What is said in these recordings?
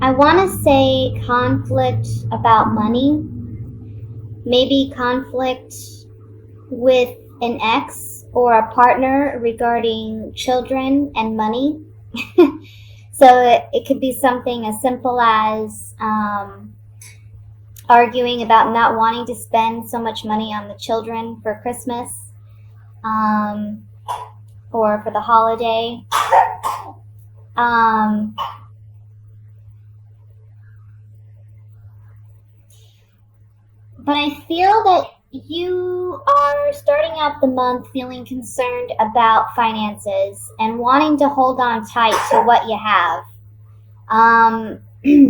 I want to say conflict about money, maybe conflict with an ex or a partner regarding children and money. So it could be something as simple as arguing about not wanting to spend so much money on the children for Christmas um, or for the holiday. But I feel that you are starting out the month feeling concerned about finances and wanting to hold on tight to what you have.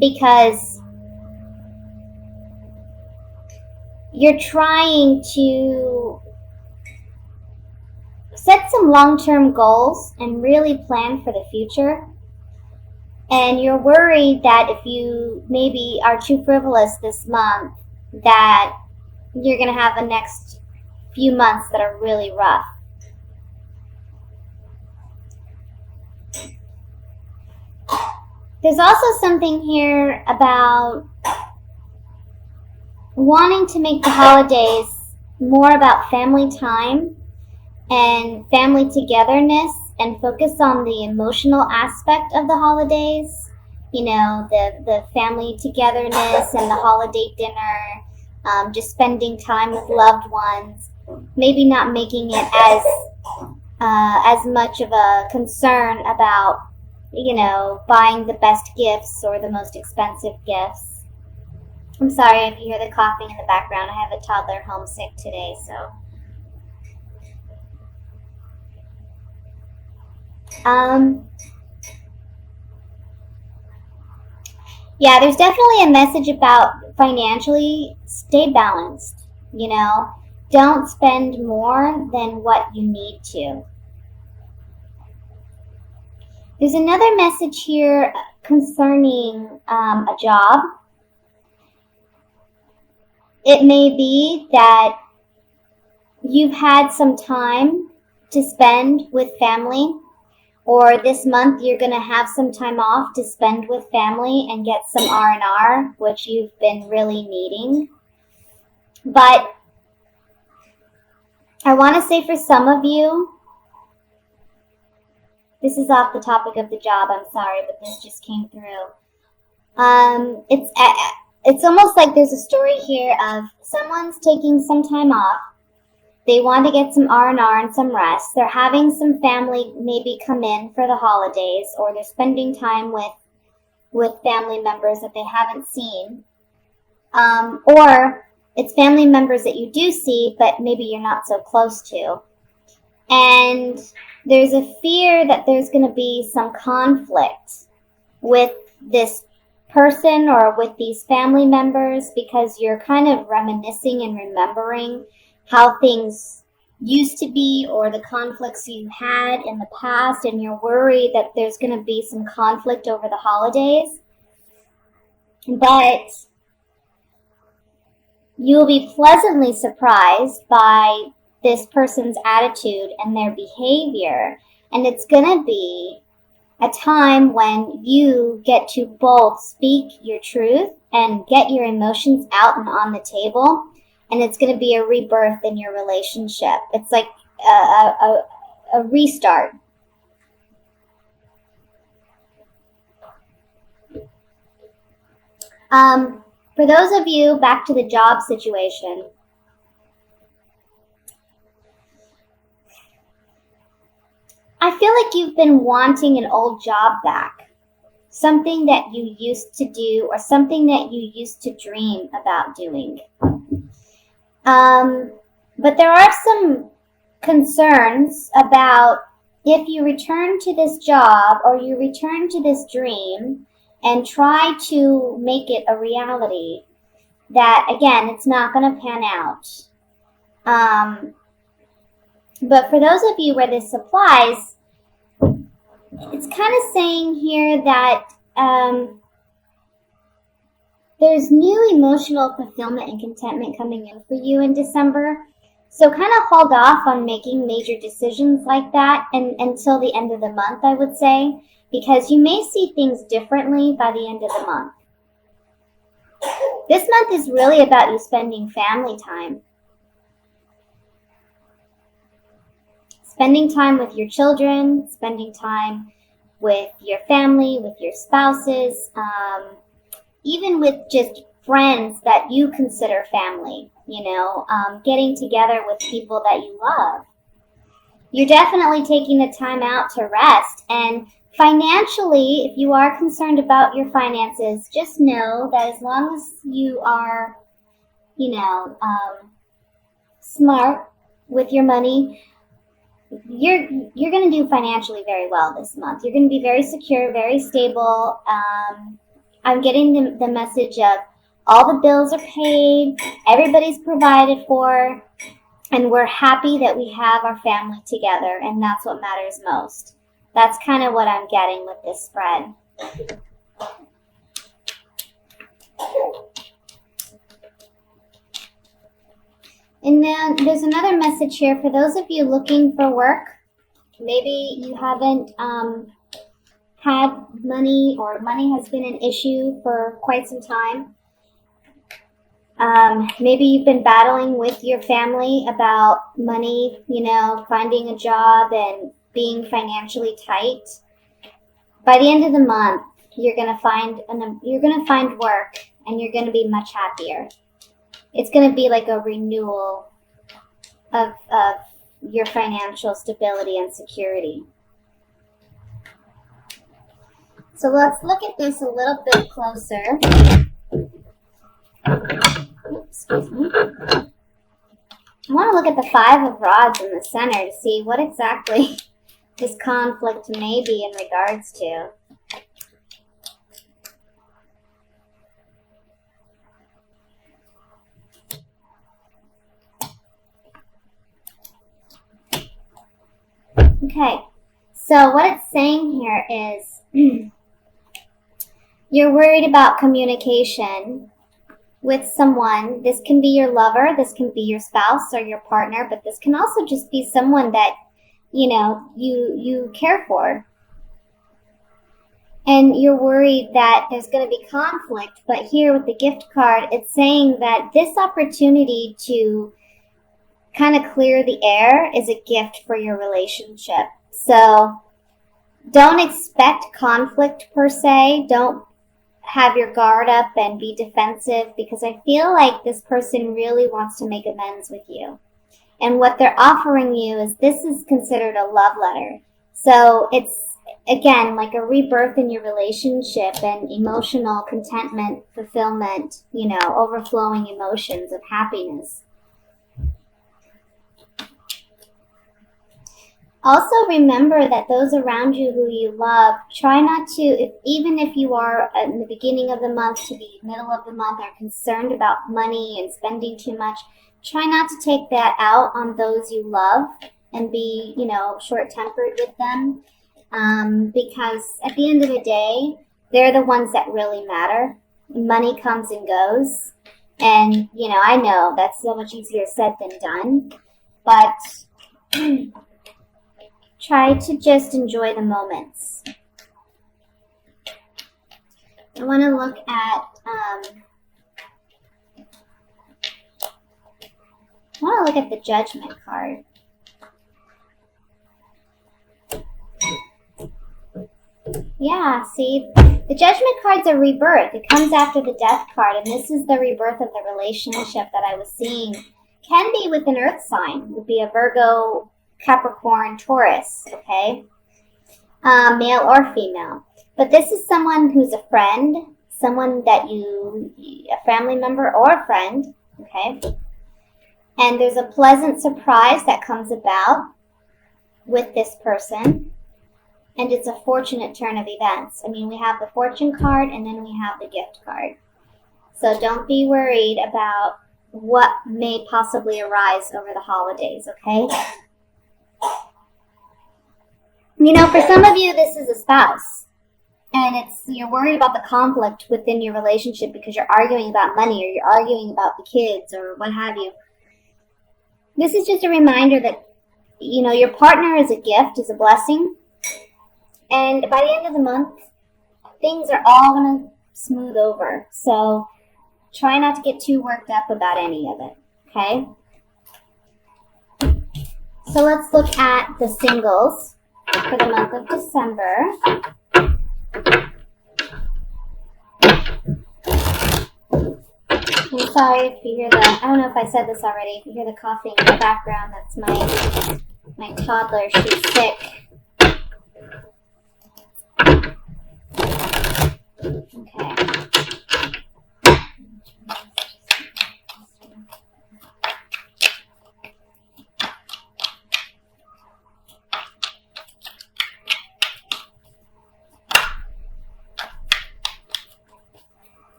Because you're trying to set some long-term goals and really plan for the future. And you're worried that if you maybe are too frivolous this month, that you're going to have the next few months that are really rough. There's also something here about wanting to make the holidays more about family time and family togetherness and focus on the emotional aspect of the holidays. You know, the family togetherness and the holiday dinner, just spending time with loved ones, maybe not making it as much of a concern about, you know, buying the best gifts or the most expensive gifts. I'm sorry if you hear the coughing in the background. I have a toddler homesick today, so. Yeah, there's definitely a message about financially stay balanced, you know. Don't spend more than what you need to. There's another message here concerning a job. It may be that you've had some time to spend with family, or this month you're going to have some time off to spend with family and get some R&R, which you've been really needing. But I want to say for some of you, this is off the topic of the job, I'm sorry, but this just came through. It's almost like there's a story here of someone's taking some time off. They want to get some R&R and some rest. They're having some family maybe come in for the holidays, or they're spending time with family members that they haven't seen. Or it's family members that you do see, but maybe you're not so close to. And there's a fear that there's going to be some conflict with this person or with these family members, because you're kind of reminiscing and remembering how things used to be or the conflicts you had in the past, and you're worried that there's going to be some conflict over the holidays. But you'll be pleasantly surprised by this person's attitude and their behavior, and it's going to be a time when you get to both speak your truth and get your emotions out and on the table, and it's going to be a rebirth in your relationship. It's like a restart. For those of you, back to the job situation, I feel like you've been wanting an old job back, something that you used to do or something that you used to dream about doing. But there are some concerns about if you return to this job or you return to this dream and try to make it a reality, that, again, it's not going to pan out. But for those of you where this applies, it's kind of saying here that there's new emotional fulfillment and contentment coming in for you in December. So kind of hold off on making major decisions like that until the end of the month, I would say, because you may see things differently by the end of the month. This month is really about you spending family time. Spending time with your children, spending time with your family, with your spouses, even with just friends that you consider family, getting together with people that you love. You're definitely taking the time out to rest. And financially, if you are concerned about your finances, just know that as long as you are, smart with your money, you're going to do financially very well this month. You're going to be very secure, very stable. I'm getting the message of all the bills are paid, everybody's provided for, and we're happy that we have our family together, and that's what matters most. That's kind of what I'm getting with this spread. And then there's another message here for those of you looking for work. Maybe you haven't had money, or money has been an issue for quite some time. Maybe you've been battling with your family about money, finding a job and being financially tight. By the end of the month, you're gonna find work, and you're gonna be much happier. It's gonna be like a renewal of your financial stability and security. So let's look at this a little bit closer. Excuse me. I want to look at the 5 of Rods in the center to see what exactly this conflict may be in regards to. Okay, so what it's saying here is you're worried about communication with someone. This can be your lover, this can be your spouse or your partner, but this can also just be someone that, you care for. And you're worried that there's going to be conflict, but here with the gift card, it's saying that this opportunity to kind of clear the air is a gift for your relationship. So don't expect conflict per se. Don't have your guard up and be defensive, because I feel like this person really wants to make amends with you. And what they're offering you is, this is considered a love letter. So it's, again, like a rebirth in your relationship and emotional contentment, fulfillment, overflowing emotions of happiness. Also remember that those around you who you love, try not to, even if you are in the beginning of the month to the middle of the month, are concerned about money and spending too much, try not to take that out on those you love and be, short-tempered with them, because at the end of the day, they're the ones that really matter. Money comes and goes, and, I know that's so much easier said than done, but try to just enjoy the moments. I want to look at the Judgment card. Yeah, see, the Judgment card's a rebirth. It comes after the Death card, and this is the rebirth of the relationship that I was seeing. Can be with an Earth sign. It would be a Virgo, Capricorn, Taurus, okay? Male or female. But this is someone who's a friend, someone that a family member or a friend, okay? And there's a pleasant surprise that comes about with this person. And it's a fortunate turn of events. I mean, we have the Fortune card, and then we have the Gift card. So don't be worried about what may possibly arise over the holidays, okay? For some of you, this is a spouse, and you're worried about the conflict within your relationship because you're arguing about money, or you're arguing about the kids, or what have you. This is just a reminder that, your partner is a gift, is a blessing, And by the end of the month, things are all going to smooth over. So try not to get too worked up about any of it, okay? So let's look at the singles for the month of December. I'm sorry if you hear I don't know if I said this already, if you hear the coughing in the background, that's my toddler, she's sick. Okay.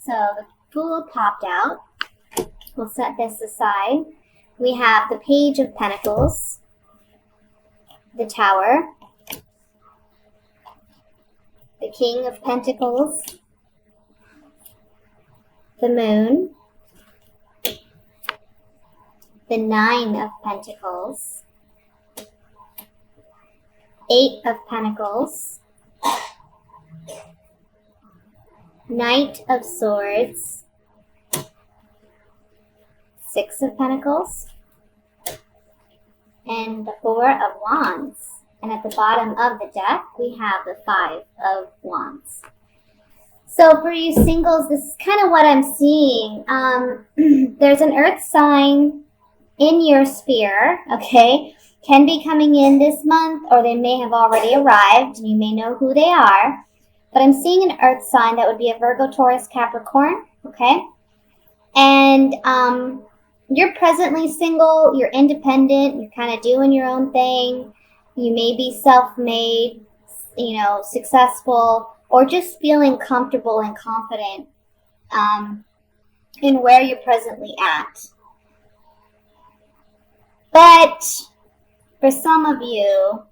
So the Fool popped out. We'll set this aside. We have the Page of Pentacles, the Tower, the King of Pentacles, the Moon, the Nine of Pentacles, Eight of Pentacles, Knight of Swords, Six of Pentacles, and the Four of Wands. And at the bottom of the deck, we have the Five of Wands. So for you singles, this is kind of what I'm seeing. There's an earth sign in your sphere, okay? Can be coming in this month, or they may have already arrived, and you may know who they are. But I'm seeing an earth sign that would be a Virgo, Taurus, Capricorn, okay? And you're presently single, you're independent, you're kind of doing your own thing. You may be self-made, successful, or just feeling comfortable and confident in where you're presently at. But for some of you,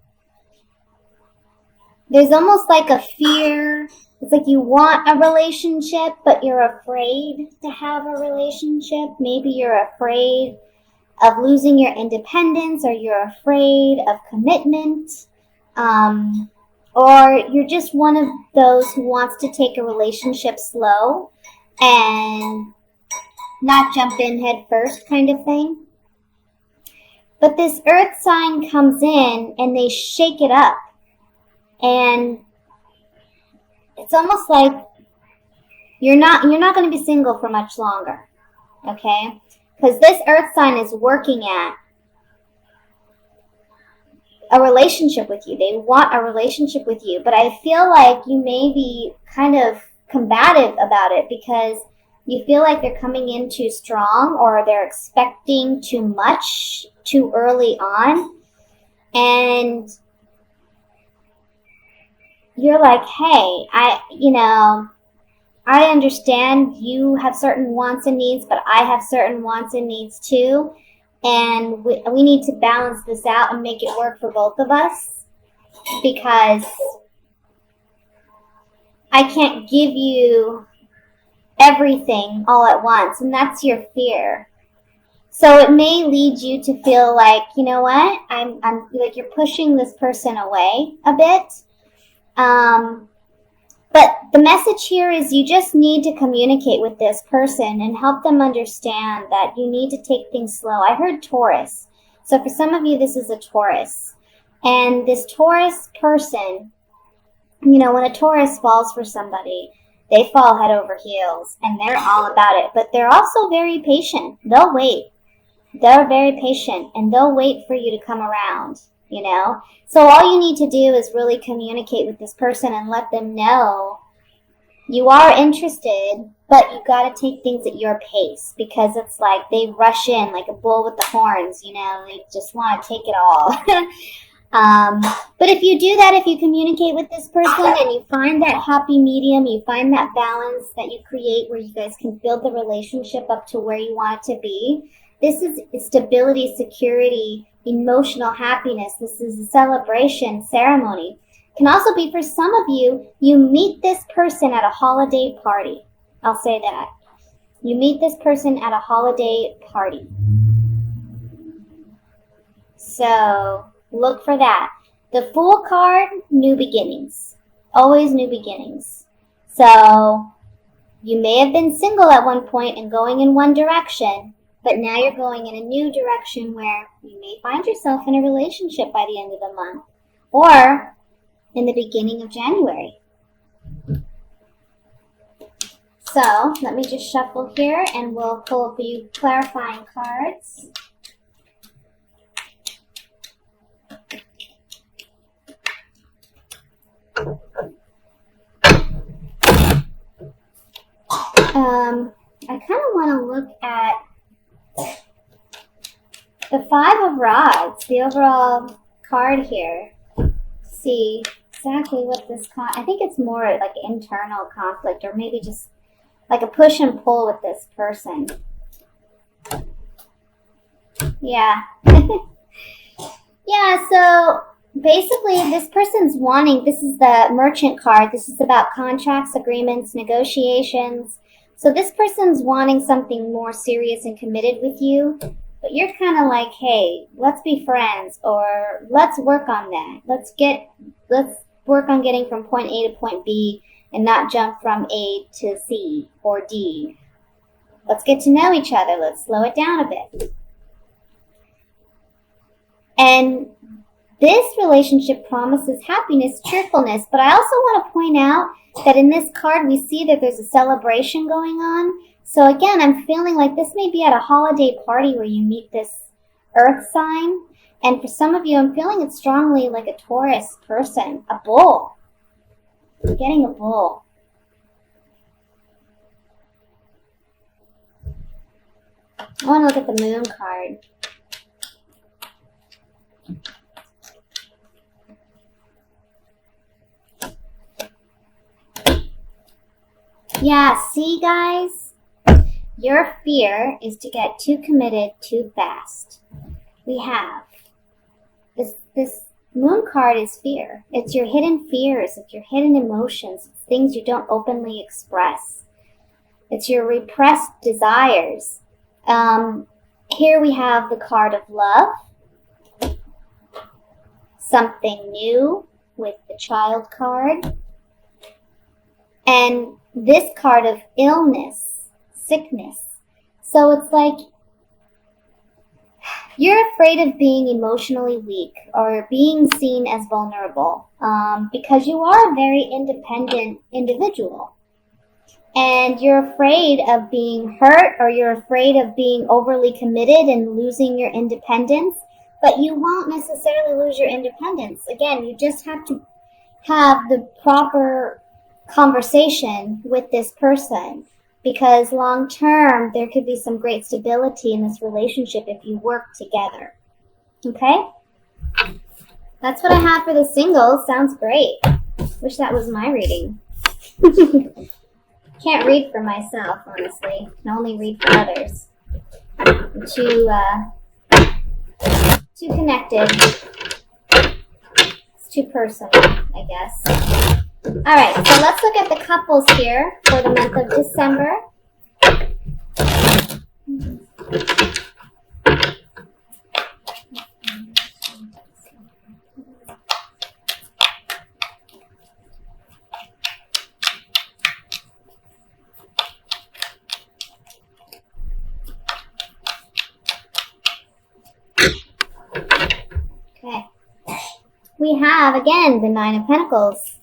there's almost like a fear. It's like you want a relationship, but you're afraid to have a relationship. Maybe you're afraid of losing your independence, or you're afraid of commitment. Or you're just one of those who wants to take a relationship slow and not jump in head first kind of thing. But this earth sign comes in and they shake it up. And it's almost like you're not going to be single for much longer, okay? Because this earth sign is working at a relationship with you. They want a relationship with you. But I feel like you may be kind of combative about it because you feel like they're coming in too strong, or they're expecting too much too early on. And you're like, hey, I understand you have certain wants and needs, but I have certain wants and needs too. And we need to balance this out and make it work for both of us, because I can't give you everything all at once. And that's your fear. So it may lead you to feel like, you know what, I'm like, you're pushing this person away a bit. But the message here is you just need to communicate with this person and help them understand that you need to take things slow. I heard Taurus. So for some of you, this is a Taurus. And this Taurus person, when a Taurus falls for somebody, they fall head over heels and they're all about it. But they're also very patient. They'll wait. They're very patient and they'll wait for you to come around. So all you need to do is really communicate with this person and let them know you are interested, but you got to take things at your pace, because it's like they rush in like a bull with the horns, they just want to take it all. But if you do that, if you communicate with this person and you find that happy medium, you find that balance that you create where you guys can build the relationship up to where you want it to be, this is stability, security, emotional happiness. This is a celebration ceremony. Can also be for some of you, you meet this person at a holiday party. I'll say that. You meet this person at a holiday party. So look for that. The Fool card, new beginnings. Always new beginnings. So you may have been single at one point and going in one direction, but now you're going in a new direction where you may find yourself in a relationship by the end of the month or in the beginning of January. So let me just shuffle here and we'll pull a few clarifying cards. I kind of want to look at the Five of Rods, the overall card here. See exactly what this I think it's more like internal conflict, or maybe just like a push and pull with this person. Yeah. Yeah, so basically this person's wanting, this is the Merchant card. This is about contracts, agreements, negotiations. So this person's wanting something more serious and committed with you, but you're kind of like, hey, let's be friends, or let's work on that. Let's work on getting from point A to point B and not jump from A to C or D. Let's get to know each other. Let's slow it down a bit. And this relationship promises happiness, cheerfulness, but I also want to point out that in this card we see that there's a celebration going on. So again, I'm feeling like this may be at a holiday party where you meet this earth sign. And for some of you, I'm feeling it strongly like a Taurus person, a bull. I'm getting a bull. I want to look at the Moon card. Yeah, see guys? Your fear is to get too committed too fast. We have this Moon card is fear. It's your hidden fears, it's your hidden emotions, it's things you don't openly express. It's your repressed desires. Here we have the card of love. Something new with the Child card. And this card of illness, sickness. So it's like you're afraid of being emotionally weak or being seen as vulnerable because you are a very independent individual. And you're afraid of being hurt, or you're afraid of being overly committed and losing your independence. But you won't necessarily lose your independence. Again, you just have to have the proper conversation with this person, because long term there could be some great stability in this relationship if you work together. Okay? That's what I have for the singles. Sounds great. Wish that was my reading. Can't read for myself, honestly. Can only read for others. I'm too connected. It's too personal, I guess. Alright, so let's look at the couples here for the month of December. Okay. We have, again, the Nine of Pentacles.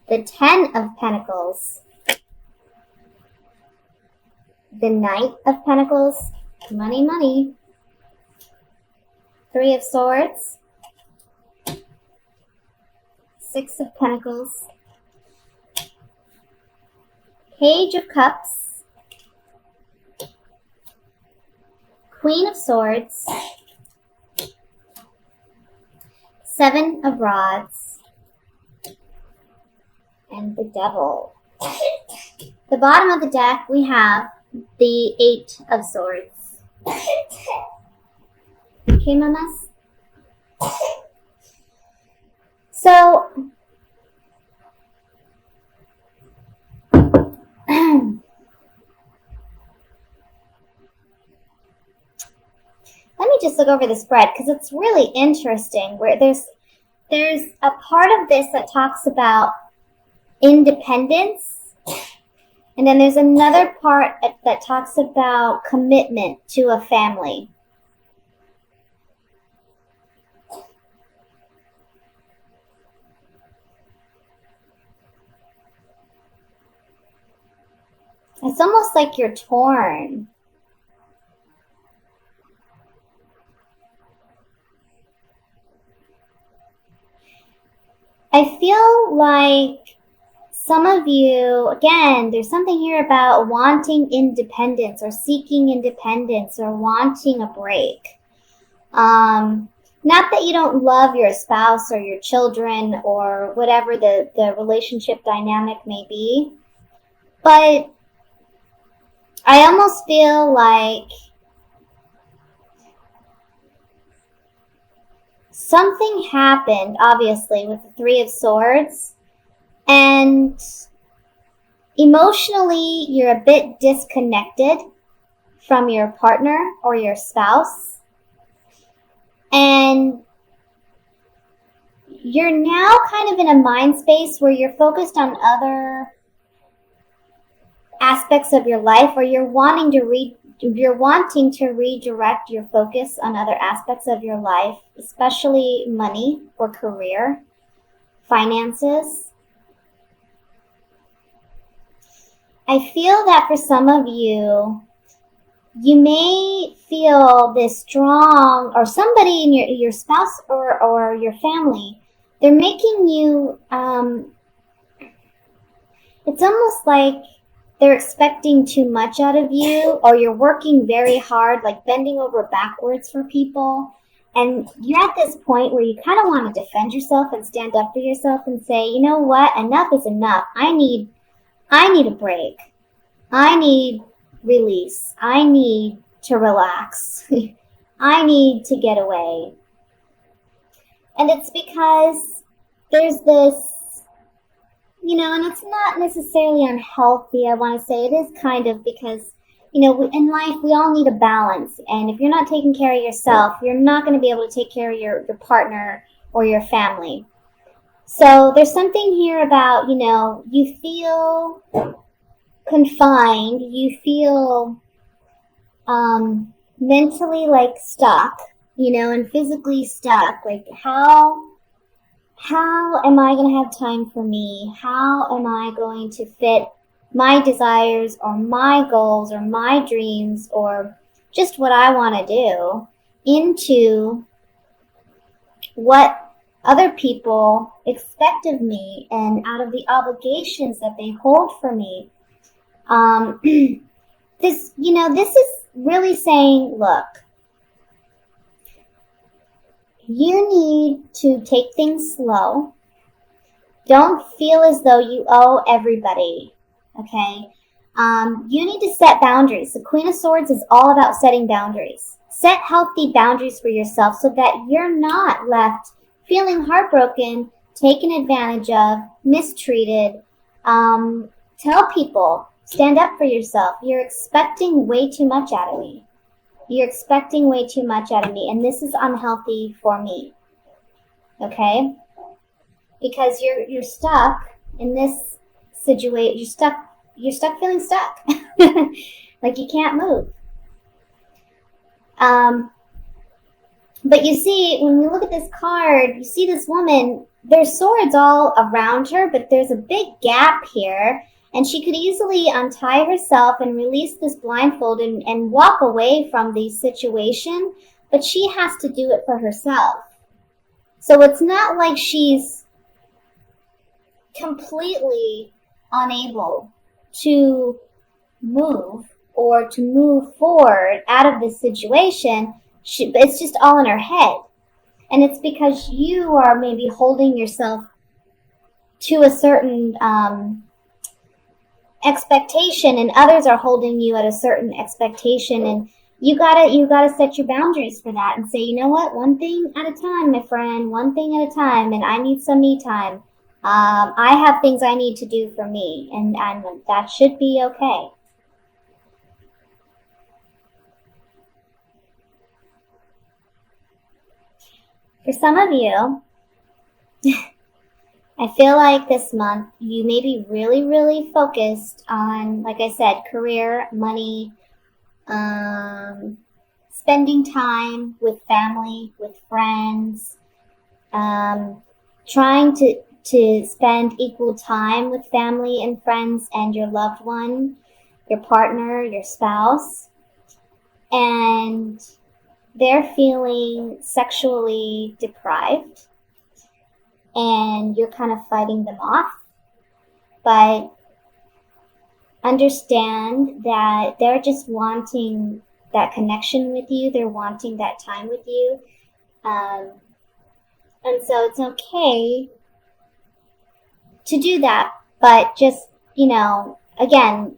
The Ten of Pentacles, the Knight of Pentacles, money, money, Three of Swords, Six of Pentacles, Page of Cups, Queen of Swords, Seven of Rods, and the Devil. The bottom of the deck, we have the Eight of Swords. Okay, mamas? So, let me just look over the spread because it's really interesting. Where there's a part of this that talks about independence, and then there's another part that talks about commitment to a family. It's almost like you're torn. I feel like some of you, again, there's something here about wanting independence or seeking independence or wanting a break. Not that you don't love your spouse or your children or whatever the relationship dynamic may be, but I almost feel like something happened, obviously, with the Three of Swords, and emotionally you're a bit disconnected from your partner or your spouse, and you're now kind of in a mind space where you're focused on other aspects of your life, or you're wanting to redirect your focus on other aspects of your life, especially money or career, finances. I feel that for some of you, you may feel this strong, or somebody in your spouse or your family, they're making you, it's almost like they're expecting too much out of you, or you're working very hard, like bending over backwards for people. And you're at this point where you kind of want to defend yourself and stand up for yourself and say, you know what, enough is enough. I need a break. I need release. I need to relax. I need to get away. And it's because there's this, and it's not necessarily unhealthy, I want to say. It is kind of because, in life, we all need a balance. And if you're not taking care of yourself, you're not going to be able to take care of your partner or your family. So there's something here about, you feel confined, you feel mentally like stuck, and physically stuck. Like, how am I going to have time for me? How am I going to fit my desires or my goals or my dreams or just what I want to do into what other people expect of me and out of the obligations that they hold for me? This is really saying, look, you need to take things slow. Don't feel as though you owe everybody, okay? You need to set boundaries. The Queen of Swords is all about setting boundaries. Set healthy boundaries for yourself so that you're not left feeling heartbroken, taken advantage of, mistreated. Tell people, stand up for yourself. You're expecting way too much out of me. You're expecting way too much out of me, and this is unhealthy for me. Okay? Because you're stuck in this situation. You're stuck feeling stuck. Like you can't move. But you see, when we look at this card, you see this woman, there's swords all around her, but there's a big gap here. And she could easily untie herself and release this blindfold and walk away from the situation, but she has to do it for herself. So it's not like she's completely unable to move or to move forward out of this situation. It's just all in her head. And it's because you are maybe holding yourself to a certain expectation, and others are holding you at a certain expectation, and you gotta set your boundaries for that and say, you know what, one thing at a time, my friend, one thing at a time, and I need some me time. I have things I need to do for me, and that should be okay. For some of you, I feel like this month you may be really, really focused on, like I said, career, money, spending time with family, with friends, trying to spend equal time with family and friends and your loved one, your partner, your spouse, and they're feeling sexually deprived and you're kind of fighting them off. But understand that they're just wanting that connection with you. They're wanting that time with you. And so it's okay to do that. But just, again,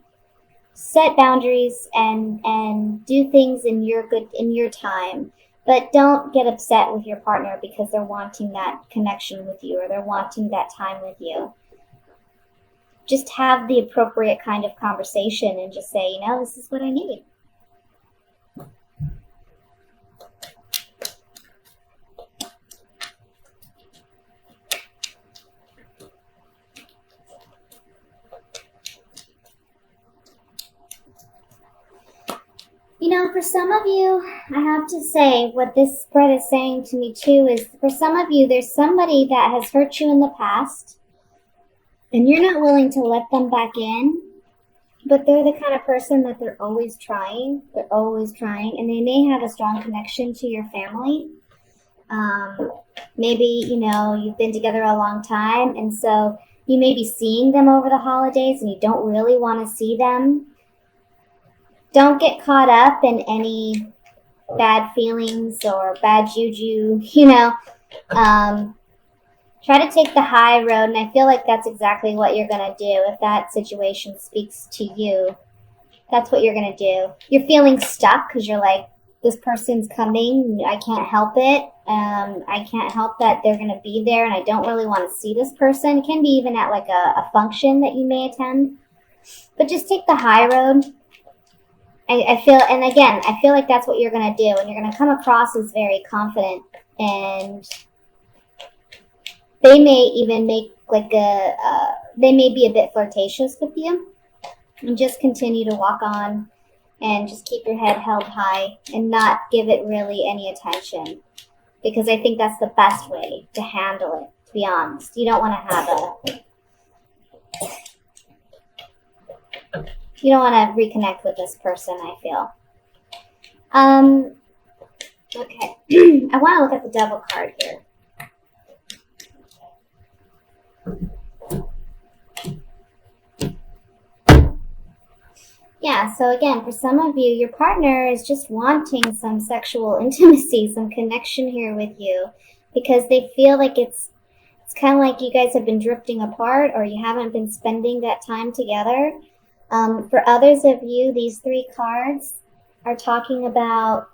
set boundaries and do things in your time. But don't get upset with your partner because they're wanting that connection with you or they're wanting that time with you. Just have the appropriate kind of conversation and just say, this is what I need. For some of you, I have to say what this spread is saying to me too is for some of you, there's somebody that has hurt you in the past and you're not willing to let them back in, but they're the kind of person that they're always trying, and they may have a strong connection to your family. Maybe, you've been together a long time, and so you may be seeing them over the holidays and you don't really want to see them. Don't get caught up in any bad feelings or bad juju, Try to take the high road, and I feel like that's exactly what you're going to do. If that situation speaks to you, that's what you're going to do. You're feeling stuck because you're like, this person's coming. I can't help it. I can't help that they're going to be there, and I don't really want to see this person. It can be even at like a function that you may attend. But just take the high road. I feel like that's what you're going to do, and you're going to come across as very confident, and they may even make they may be a bit flirtatious with you, and just continue to walk on and just keep your head held high and not give it really any attention, because I think that's the best way to handle it, to be honest. You don't want to have you don't want to reconnect with this person, I feel. Okay. I want to look at the Devil card here. Yeah, so again, for some of you, your partner is just wanting some sexual intimacy, some connection here with you, because they feel like it's kind of like you guys have been drifting apart or you haven't been spending that time together. For others of you, these three cards are talking about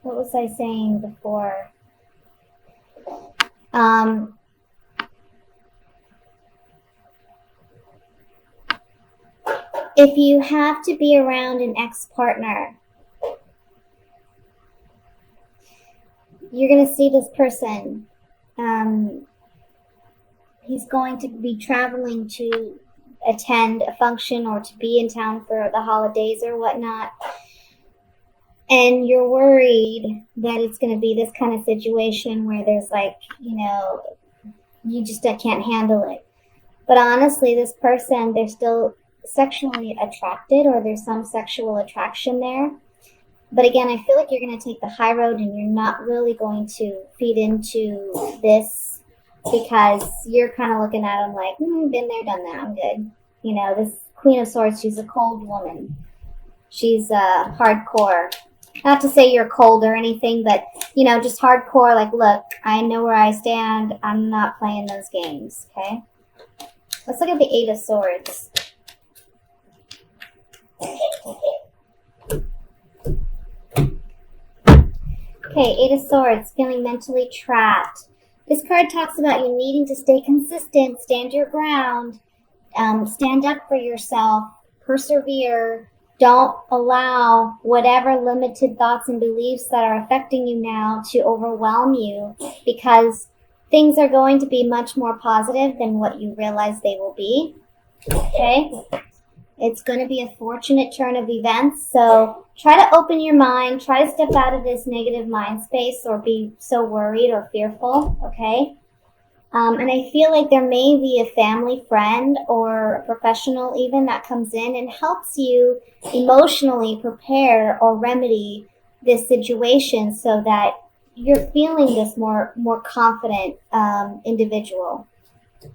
what was I saying before? If you have to be around an ex-partner, you're going to see this person. He's going to be traveling to attend a function or to be in town for the holidays or whatnot. And you're worried that it's going to be this kind of situation where there's you just can't handle it. But honestly, this person, they're still sexually attracted, or there's some sexual attraction there. But again, I feel like you're going to take the high road and you're not really going to feed into this, because you're kind of looking at him like, been there, done that, I'm good. This Queen of Swords, she's a cold woman. She's hardcore. Not to say you're cold or anything, but, just hardcore, like, look, I know where I stand. I'm not playing those games, okay? Let's look at the Eight of Swords. Okay, Eight of Swords, feeling mentally trapped. This card talks about you needing to stay consistent, stand your ground, stand up for yourself, persevere. Don't allow whatever limited thoughts and beliefs that are affecting you now to overwhelm you, because things are going to be much more positive than what you realize they will be. Okay? It's going to be a fortunate turn of events, so try to open your mind, try to step out of this negative mind space or be so worried or fearful, okay? And I feel like there may be a family friend or a professional even that comes in and helps you emotionally prepare or remedy this situation so that you're feeling this more confident individual.